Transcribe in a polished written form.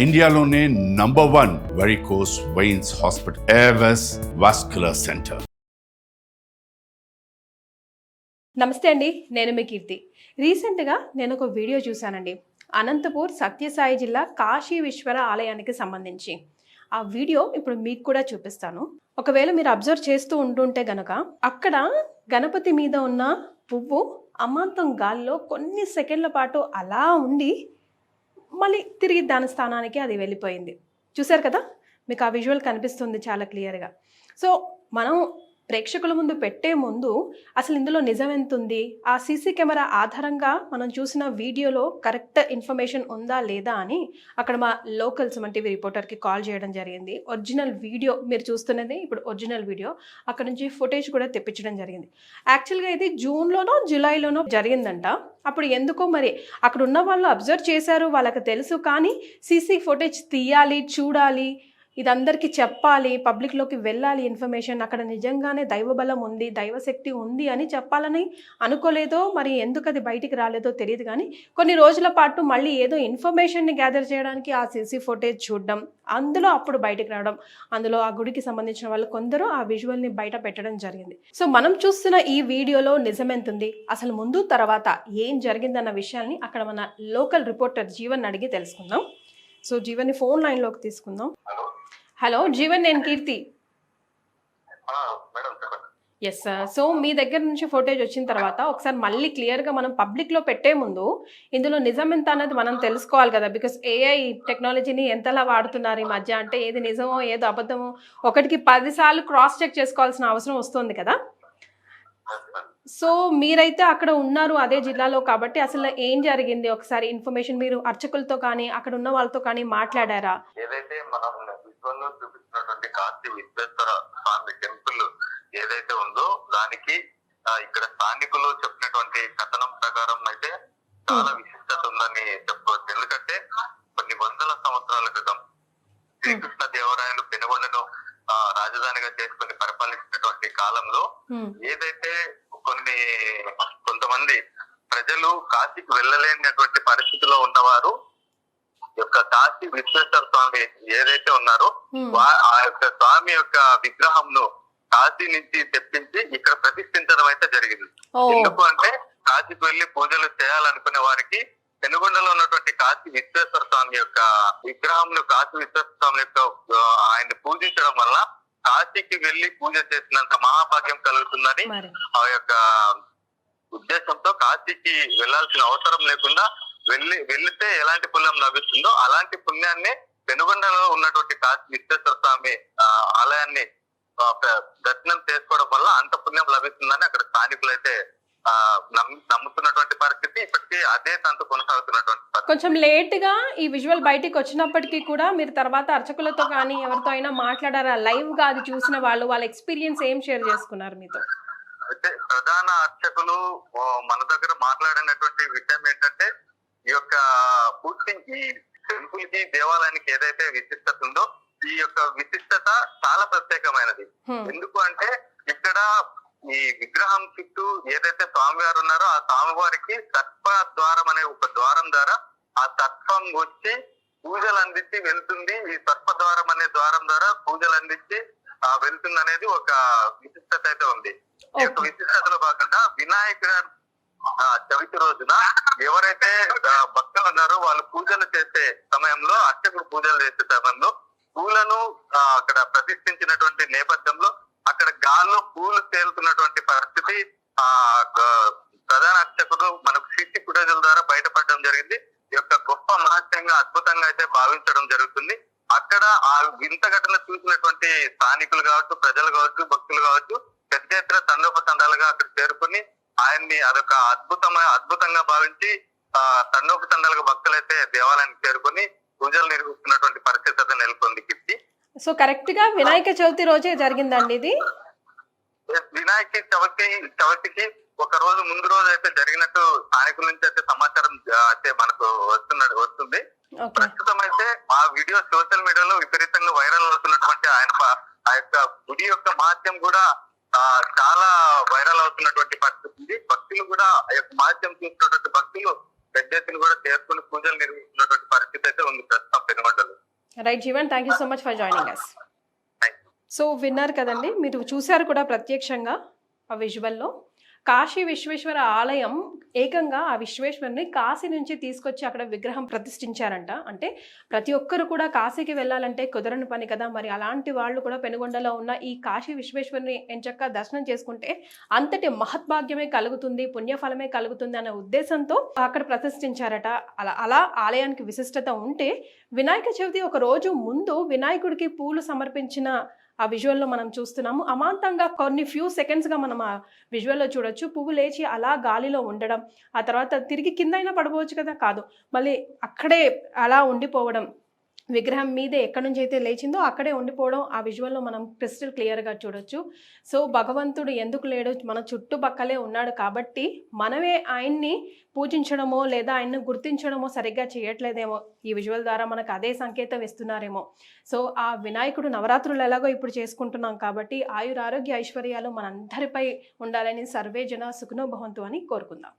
ఇండియాలోనే #1 varicose veins hospital Avis vascular centre. నమస్తే అండి, నేను మీ కీర్తి. రీసెంట్గా నేను ఒక వీడియో చూశానండి. అనంతపూర్ సత్యసాయి జిల్లా కాశీ విశ్వర ఆలయానికి సంబంధించి ఆ వీడియో ఇప్పుడు మీకు కూడా చూపిస్తాను. ఒకవేళ మీరు అబ్జర్వ్ చేస్తూ ఉంటుంటే గనక అక్కడ గణపతి మీద ఉన్న పువ్వు అమాంతం గాల్లో కొన్ని సెకండ్ల పాటు అలా ఉండి మళ్ళీ తిరిగి దాని స్థానానికి అది వెళ్ళిపోయింది. చూశారు కదా, మీకు ఆ విజువల్ కనిపిస్తుంది చాలా క్లియర్గా. సో మనం ప్రేక్షకుల ముందు పెట్టే ముందు అసలు ఇందులో నిజం ఎంత ఉంది, ఆ సీసీ కెమెరా ఆధారంగా మనం చూసిన వీడియోలో కరెక్ట్ ఇన్ఫర్మేషన్ ఉందా లేదా అని అక్కడ మా లోకల్ సుమన్ టీవీ రిపోర్టర్కి కాల్ చేయడం జరిగింది. ఒరిజినల్ వీడియో మీరు చూస్తున్నది ఇప్పుడు ఒరిజినల్ వీడియో. అక్కడ నుంచి ఫుటేజ్ కూడా తెప్పించడం జరిగింది. యాక్చువల్గా ఇది జూన్లోనో జూలైలోనో జరిగిందంట. అప్పుడు ఎందుకో మరి అక్కడ ఉన్న వాళ్ళు అబ్జర్వ్ చేశారు, వాళ్ళకి తెలుసు. కానీ సీసీ ఫుటేజ్ తీయాలి, చూడాలి, ఇదందరికీ చెప్పాలి, పబ్లిక్లోకి వెళ్ళాలి ఇన్ఫర్మేషన్, అక్కడ నిజంగానే దైవబలం ఉంది, దైవశక్తి ఉంది అని చెప్పాలని అనుకోలేదో మరి ఎందుకు అది బయటికి రాలేదో తెలియదు. కానీ కొన్ని రోజుల పాటు మళ్ళీ ఏదో ఇన్ఫర్మేషన్ని గ్యాదర్ చేయడానికి ఆ సీసీ ఫుటేజ్ చూడడం, అందులో అప్పుడు బయటికి రావడం, అందులో ఆ గుడికి సంబంధించిన వాళ్ళు కొందరు ఆ విజువల్ని బయట పెట్టడం జరిగింది. సో మనం చూస్తున్న ఈ వీడియోలో నిజమెంతుంది, అసలు ముందు తర్వాత ఏం జరిగిందన్న విషయాన్ని అక్కడ మన లోకల్ రిపోర్టర్ జీవన్ అడిగి తెలుసుకుందాం. సో జీవన్ని ఫోన్ లైన్లోకి తీసుకుందాం. హలో జీవన్, నేను కీర్తి. Yes sir. సో మీ దగ్గర నుంచి ఫోటేజ్ వచ్చిన తర్వాత ఒకసారి మళ్ళీ క్లియర్గా మనం పబ్లిక్లో పెట్టే ముందు ఇందులో నిజం ఎంత అన్నది మనం తెలుసుకోవాలి కదా. బికాస్ ఏఐ టెక్నాలజీని ఎంతలా వాడుతున్నారు ఈ మధ్య, అంటే ఏది నిజమో ఏదో అబద్ధమో ఒకటికి 10 సార్లు క్రాస్ చెక్ చేసుకోవాల్సిన అవసరం వస్తుంది కదా. సో మీరైతే అక్కడ ఉన్నారు అదే జిల్లాలో కాబట్టి అసలు ఏం జరిగింది ఒకసారి ఇన్ఫర్మేషన్ మీరు అర్చకులతో కానీ అక్కడ ఉన్న వాళ్ళతో కానీ మాట్లాడారా? ఏదైతే మనం విశ్వంలో చూపిస్తున్నటువంటి కాశీ విశ్వేశ్వర స్వామి టెంపుల్ ఏదైతే ఉందో దానికి ఇక్కడ స్థానికులు చెప్పినటువంటి కథనం ప్రకారం అయితే చాలా విశిష్టత ఉందని చెప్పుకోవచ్చు. ఎందుకంటే కొన్ని వందల సంవత్సరాల క్రితం శ్రీకృష్ణ దేవరాయలు పెనుగొండను రాజధానిగా చేసుకుని పరిపాలించినటువంటి కాలంలో ఏదైతే కొంతమంది ప్రజలు కాశీకి వెళ్ళలేనటువంటి పరిస్థితిలో ఉన్నవారు యొక్క కాశీ విశ్వేశ్వర స్వామి ఏదైతే ఉన్నారో ఆ యొక్క స్వామి యొక్క విగ్రహంను కాశీ నుంచి తెప్పించి ఇక్కడ ప్రతిష్ఠించడం అయితే జరిగింది. ఎందుకు అంటే కాశీకి వెళ్లి పూజలు చేయాలనుకునే వారికి పెనుగొండలో ఉన్నటువంటి కాశీ విశ్వేశ్వర స్వామి యొక్క విగ్రహంను కాశీ విశ్వేశ్వర స్వామి యొక్క ఆయన్ని పూజించడం వల్ల కాశీకి వెళ్లి పూజ చేసినంత మహాభాగ్యం కలుగుతుందని ఆ యొక్క ఉద్దేశంతో కాశీకి వెళ్లాల్సిన అవసరం లేకుండా వెళ్లితే ఎలాంటి పుణ్యం లభిస్తుందో అలాంటి పుణ్యాన్ని పెనుగొండలో ఉన్నటువంటి కాశీ విశ్వేశ్వర స్వామి ఆలయాన్ని దర్శనం చేసుకోవడం వల్ల అంత పుణ్యం లభిస్తుందని అక్కడ స్థానికులు అయితే నమ్ముతున్నటువంటి పరిస్థితి. ఇప్పటికీ అదే తంతు కొనసాగుతున్నటువంటి పరిస్థితి. కొంచెం లేట్ గా ఈ విజువల్ బయటికి వచ్చినప్పటికీ కూడా మీరు తర్వాత అర్చకులతో కానీ ఎవరితో అయినా మాట్లాడారా? లైవ్ గా అది చూసిన వాళ్ళు వాళ్ళ ఎక్స్పీరియన్స్ ఏం షేర్ చేసుకున్నారు మీతో? అయితే ప్రధాన అర్చకులు మన దగ్గర మాట్లాడినటువంటి విషయం ఏంటంటే ఈ యొక్క పూర్తి ఈ టెంపుల్ కి దేవాలయానికి ఏదైతే విశిష్టత ఉందో ఈ యొక్క విశిష్టత చాలా ప్రత్యేకమైనది. ఎందుకు అంటే ఇక్కడ ఈ విగ్రహం చుట్టూ ఏదైతే స్వామివారు ఉన్నారో ఆ స్వామివారికి సర్ప ద్వారం అనే ఒక ద్వారం ద్వారా ఆ సర్పం వచ్చి పూజలు అందించి వెళ్తుంది. ఈ సర్ప ద్వారం అనే ద్వారం ద్వారా పూజలు అందించి వెళ్తుంది అనేది ఒక విశిష్టత అయితే ఉంది. ఈ యొక్క విశిష్టతలో భాగంగా వినాయకుడు చవితి రోజున ఎవరైతే భక్తులు ఉన్నారో వాళ్ళు పూజలు చేసే సమయంలో అర్చకుడు పూజలు చేసే సమయంలో పూలను అక్కడ ప్రతిష్ఠించినటువంటి నేపథ్యంలో అక్కడ గాల్లో పూలు తేలుతున్నటువంటి పరిస్థితి ప్రధాన అర్చకుడు మనకు సీసీ ఫుటేజ్ల ద్వారా బయటపడడం జరిగింది. ఈ యొక్క గొప్ప మహత్యంగా అద్భుతంగా అయితే భావించడం జరుగుతుంది. అక్కడ ఆ వింత ఘటన చూసినటువంటి స్థానికులు కావచ్చు, ప్రజలు కావచ్చు, భక్తులు కావచ్చు పెద్ద ఎత్తున తండోపతండాలుగా అక్కడ చేరుకుని ఆయన్ని అదొక అద్భుతంగా భావించి తండోపతండాలుగా భక్తులైతే దేవాలయానికి చేరుకుని పూజలు నిర్వహిస్తున్నటువంటి పరిస్థితి అయితే నెలకొంది. కిట్టి సో కరెక్ట్ గా వినాయక చవితి రోజే జరిగిందండి ఇది? వినాయక చవితికి ఒక రోజు ముందు రోజు అయితే జరిగినట్టు స్థానికుల నుంచి అయితే సమాచారం అయితే మనకు వస్తుంది. ప్రస్తుతం అయితే ఆ వీడియో సోషల్ మీడియాలో విపరీతంగా వైరల్ అవుతున్నటువంటి ఆ యొక్క గుడి యొక్క మహత్యం కూడా చాలా వైరల్ అవుతున్నటువంటి పరిస్థితి ఉంది. భక్తులు కూడా ఆ యొక్క మహత్యం చూసినటువంటి భక్తులు పెద్ద ఎత్తున కూడా చేసుకుని పూజలు నిర్వహిస్తున్నటువంటి పరిస్థితి అయితే ఉంది ప్రస్తుతం పెనుగొండలో. Right Jeevan, thank you so much for joining us. Thank you. So విన్నారు కదండి, మీరు చూశారు కూడా ప్రత్యక్షంగా ఆ విజువల్లో. కాశీ విశ్వేశ్వర ఆలయం ఏకంగా ఆ విశ్వేశ్వరుని కాశీ నుంచి తీసుకొచ్చి అక్కడ విగ్రహం ప్రతిష్ఠించారంట. అంటే ప్రతి ఒక్కరు కూడా కాశీకి వెళ్ళాలంటే కుదరని పని కదా, మరి అలాంటి వాళ్ళు కూడా పెనుగొండలో ఉన్న ఈ కాశీ విశ్వేశ్వరుని ఎంచక్కా దర్శనం చేసుకుంటే అంతటి మహద్భాగ్యమే కలుగుతుంది, పుణ్యఫలమే కలుగుతుంది అనే ఉద్దేశంతో అక్కడ ప్రతిష్ఠించారట. అలా ఆలయానికి విశిష్టత ఉంటే వినాయక చవితి ఒక రోజు ముందు వినాయకుడికి పూలు సమర్పించిన ఆ విజువల్లో మనం చూస్తున్నాము. అమాంతంగా కొన్ని ఫ్యూ సెకండ్స్గా మనం ఆ విజువల్లో చూడొచ్చు. పువ్వు లేచి అలా గాలిలో ఉండడం, ఆ తర్వాత తిరిగి కింద అయినా పడిపోవచ్చు కదా, కాదు మళ్ళీ అక్కడే అలా ఉండిపోవడం, విగ్రహం మీదే ఎక్కడి నుంచి అయితే లేచిందో అక్కడే ఉండిపోవడం ఆ విజువల్లో మనం క్రిస్టల్ క్లియర్గా చూడొచ్చు. సో భగవంతుడు ఎందుకు లేడు, మన చుట్టుపక్కలే ఉన్నాడు కాబట్టి మనమే ఆయన్ని పూజించడమో లేదా ఆయన్ని గుర్తించడమో సరిగ్గా చేయట్లేదేమో. ఈ విజువల్ ద్వారా మనకు అదే సంకేతం ఇస్తున్నారేమో. సో ఆ వినాయకుడు నవరాత్రులు ఎలాగో ఇప్పుడు చేసుకుంటున్నాం కాబట్టి ఆయురారోగ్య ఐశ్వర్యాలు మనందరిపై ఉండాలని సర్వే జన సుఖనో భవంతు అని కోరుకుందాం.